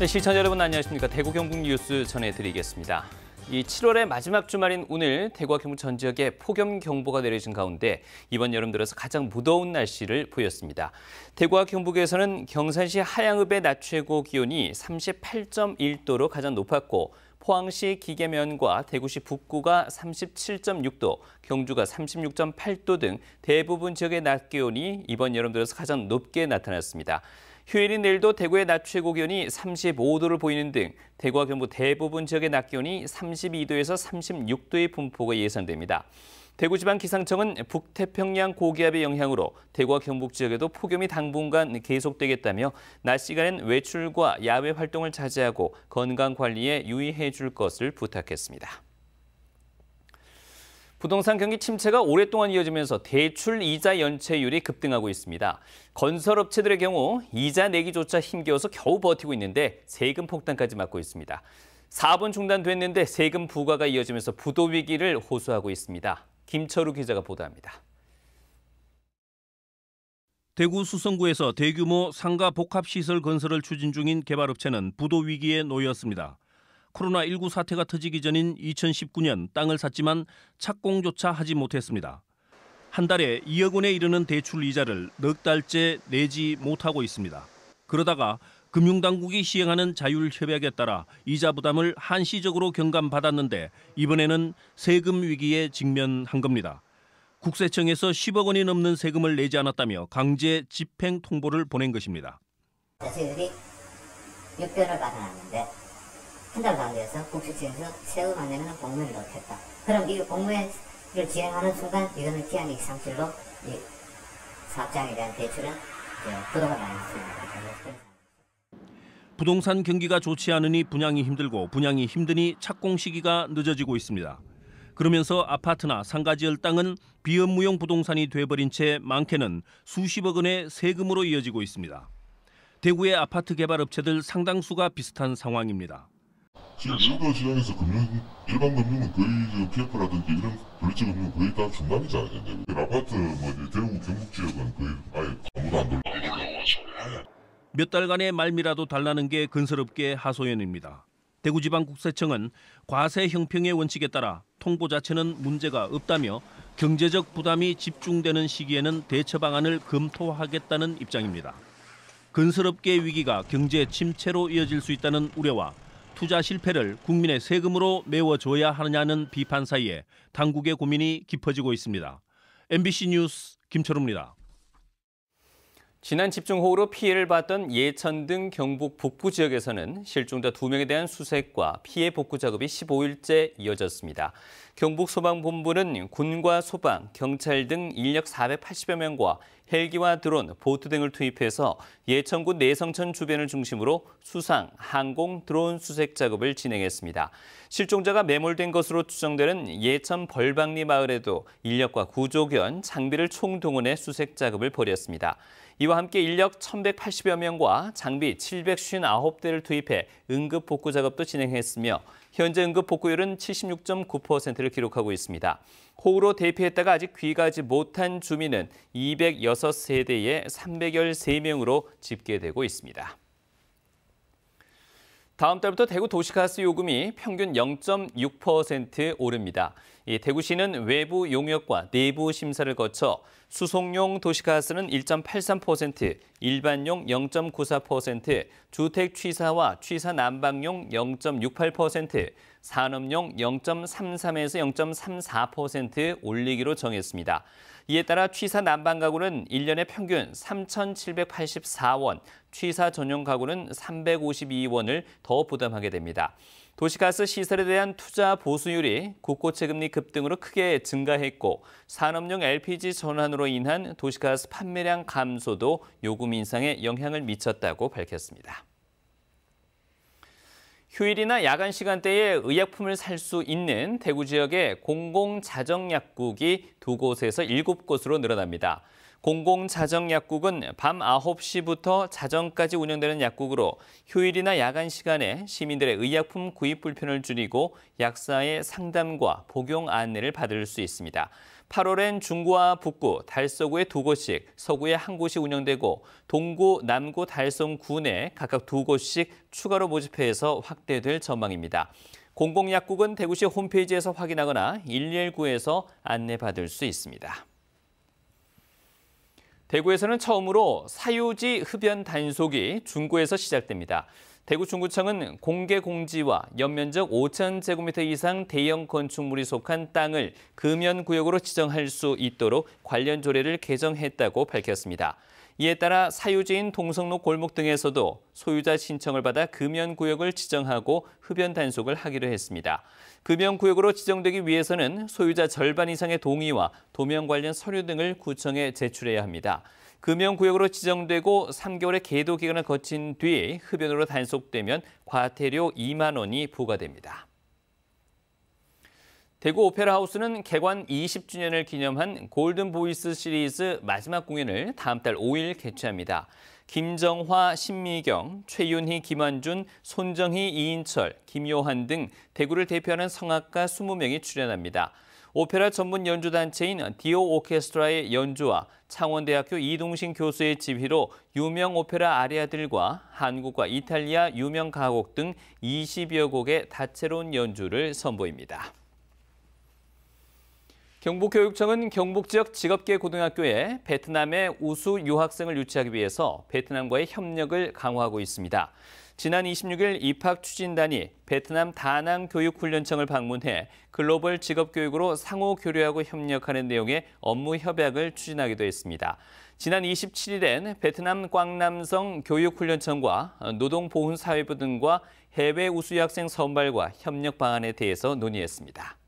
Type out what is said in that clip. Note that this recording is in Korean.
네, 시청자 여러분 안녕하십니까. 대구 경북 뉴스 전해드리겠습니다. 이 7월의 마지막 주말인 오늘 대구와 경북 전 지역에 폭염 경보가 내려진 가운데 이번 여름 들어서 가장 무더운 날씨를 보였습니다. 대구와 경북에서는 경산시 하양읍의 낮 최고 기온이 38.1도로 가장 높았고 포항시 기계면과 대구시 북구가 37.6도, 경주가 36.8도 등 대부분 지역의 낮 기온이 이번 여름 들어서 가장 높게 나타났습니다. 휴일인 내일도 대구의 낮 최고 기온이 35도를 보이는 등 대구와 경북 대부분 지역의 낮 기온이 32도에서 36도의 분포가 예상됩니다. 대구지방기상청은 북태평양 고기압의 영향으로 대구와 경북 지역에도 폭염이 당분간 계속되겠다며 낮 시간엔 외출과 야외 활동을 자제하고 건강 관리에 유의해 줄 것을 부탁했습니다. 부동산 경기 침체가 오랫동안 이어지면서 대출 이자 연체율이 급등하고 있습니다. 건설업체들의 경우 이자 내기조차 힘겨워서 겨우 버티고 있는데 세금 폭탄까지 맞고 있습니다. 사업은 중단됐는데 세금 부과가 이어지면서 부도 위기를 호소하고 있습니다. 김철우 기자가 보도합니다. 대구 수성구에서 대규모 상가 복합시설 건설을 추진 중인 개발업체는 부도 위기에 놓였습니다. 코로나19 사태가 터지기 전인 2019년 땅을 샀지만 착공조차 하지 못했습니다. 한 달에 2억 원에 이르는 대출 이자를 넉 달째 내지 못하고 있습니다. 그러다가 금융당국이 시행하는 자율협약에 따라 이자 부담을 한시적으로 경감받았는데 이번에는 세금 위기에 직면한 겁니다. 국세청에서 10억 원이 넘는 세금을 내지 않았다며 강제 집행 통보를 보낸 것입니다. 저희들이 6개월을 받아놨는데 한 달 가운데서 국세청에서 세금 안 내면 공무를 넣겠다. 그럼 이 공무를 진행하는 순간 이거는 기한이익 상실로 이 사업장에 대한 대출은 부도가 많이 있습니다. 부동산 경기가 좋지 않으니 분양이 힘들고 분양이 힘드니 착공 시기가 늦어지고 있습니다. 그러면서 아파트나 상가지을 땅은 비업무용 부동산이 돼버린 채 많게는 수십억 원의 세금으로 이어지고 있습니다. 대구의 아파트 개발업체들 상당수가 비슷한 상황입니다. 지금 여가 시장에서 일반 금융은 거의 PF라든지 이런 블리츠 금융은 거의 다 중단이잖아요. 아파트 대구 경북 지역은 거의 아예 아무도 안 돌아와서. 몇 달간의 말미라도 달라는 게 건설업계의 하소연입니다. 대구지방국세청은 과세 형평의 원칙에 따라 통보 자체는 문제가 없다며 경제적 부담이 집중되는 시기에는 대처 방안을 검토하겠다는 입장입니다. 건설업계의 위기가 경제 침체로 이어질 수 있다는 우려와 투자 실패를 국민의 세금으로 메워줘야 하느냐는 비판 사이에 당국의 고민이 깊어지고 있습니다. MBC 뉴스 김철우입니다. 지난 집중호우로 피해를 봤던 예천 등 경북 북부 지역에서는 실종자 2명에 대한 수색과 피해 복구 작업이 15일째 이어졌습니다. 경북 소방본부는 군과 소방, 경찰 등 인력 480여 명과 헬기와 드론, 보트 등을 투입해서 예천군 내성천 주변을 중심으로 수상, 항공, 드론 수색 작업을 진행했습니다. 실종자가 매몰된 것으로 추정되는 예천 벌방리 마을에도 인력과 구조견, 장비를 총동원해 수색 작업을 벌였습니다. 이와 함께 인력 1,180여 명과 장비 759대를 투입해 응급 복구 작업도 진행했으며 현재 응급 복구율은 76.9%를 기록하고 있습니다. 호우로 대피했다가 아직 귀가하지 못한 주민은 206세대에 313명으로 집계되고 있습니다. 다음 달부터 대구 도시가스 요금이 평균 0.6% 오릅니다. 대구시는 외부 용역과 내부 심사를 거쳐 수송용 도시가스는 1.83%, 일반용 0.94%, 주택 취사와 취사 난방용 0.68%, 산업용 0.33에서 0.34% 올리기로 정했습니다. 이에 따라 취사 난방 가구는 1년에 평균 3,784원, 취사 전용 가구는 352원을 더 부담하게 됩니다. 도시가스 시설에 대한 투자 보수율이 국고채 금리 급등으로 크게 증가했고 산업용 LPG 전환으로 인한 도시가스 판매량 감소도 요금 인상에 영향을 미쳤다고 밝혔습니다. 휴일이나 야간 시간대에 의약품을 살 수 있는 대구 지역의 공공자정약국이 2곳에서 7곳으로 늘어납니다. 공공자정약국은 밤 9시부터 자정까지 운영되는 약국으로 휴일이나 야간 시간에 시민들의 의약품 구입 불편을 줄이고 약사의 상담과 복용 안내를 받을 수 있습니다. 8월엔 중구와 북구, 달서구에 2곳씩, 서구에 1곳이 운영되고 동구, 남구, 달성구 내 각각 2곳씩 추가로 모집해서 확대될 전망입니다. 공공약국은 대구시 홈페이지에서 확인하거나 119에서 안내받을 수 있습니다. 대구에서는 처음으로 사유지 흡연 단속이 중구에서 시작됩니다. 대구 중구청은 공개 공지와 연면적 5,000제곱미터 이상 대형 건축물이 속한 땅을 금연구역으로 지정할 수 있도록 관련 조례를 개정했다고 밝혔습니다. 이에 따라 사유지인 동성로 골목 등에서도 소유자 신청을 받아 금연구역을 지정하고 흡연 단속을 하기로 했습니다. 금연구역으로 지정되기 위해서는 소유자 절반 이상의 동의와 도면 관련 서류 등을 구청에 제출해야 합니다. 금연구역으로 지정되고 3개월의 계도 기간을 거친 뒤 흡연으로 단속되면 과태료 2만 원이 부과됩니다. 대구 오페라하우스는 개관 20주년을 기념한 골든보이스 시리즈 마지막 공연을 다음 달 5일 개최합니다. 김정화, 신미경, 최윤희, 김환준, 손정희, 이인철, 김요한 등 대구를 대표하는 성악가 20명이 출연합니다. 오페라 전문 연주단체인 디오 오케스트라의 연주와 창원대학교 이동신 교수의 지휘로 유명 오페라 아리아들과 한국과 이탈리아 유명 가곡 등 20여 곡의 다채로운 연주를 선보입니다. 경북교육청은 경북 지역 직업계 고등학교에 베트남의 우수 유학생을 유치하기 위해서 베트남과의 협력을 강화하고 있습니다. 지난 26일 입학추진단이 베트남 다낭 교육훈련청을 방문해 글로벌 직업교육으로 상호 교류하고 협력하는 내용의 업무 협약을 추진하기도 했습니다. 지난 27일엔 베트남 꽝남성 교육훈련청과 노동보훈사회부 등과 해외 우수 유학생 선발과 협력 방안에 대해서 논의했습니다.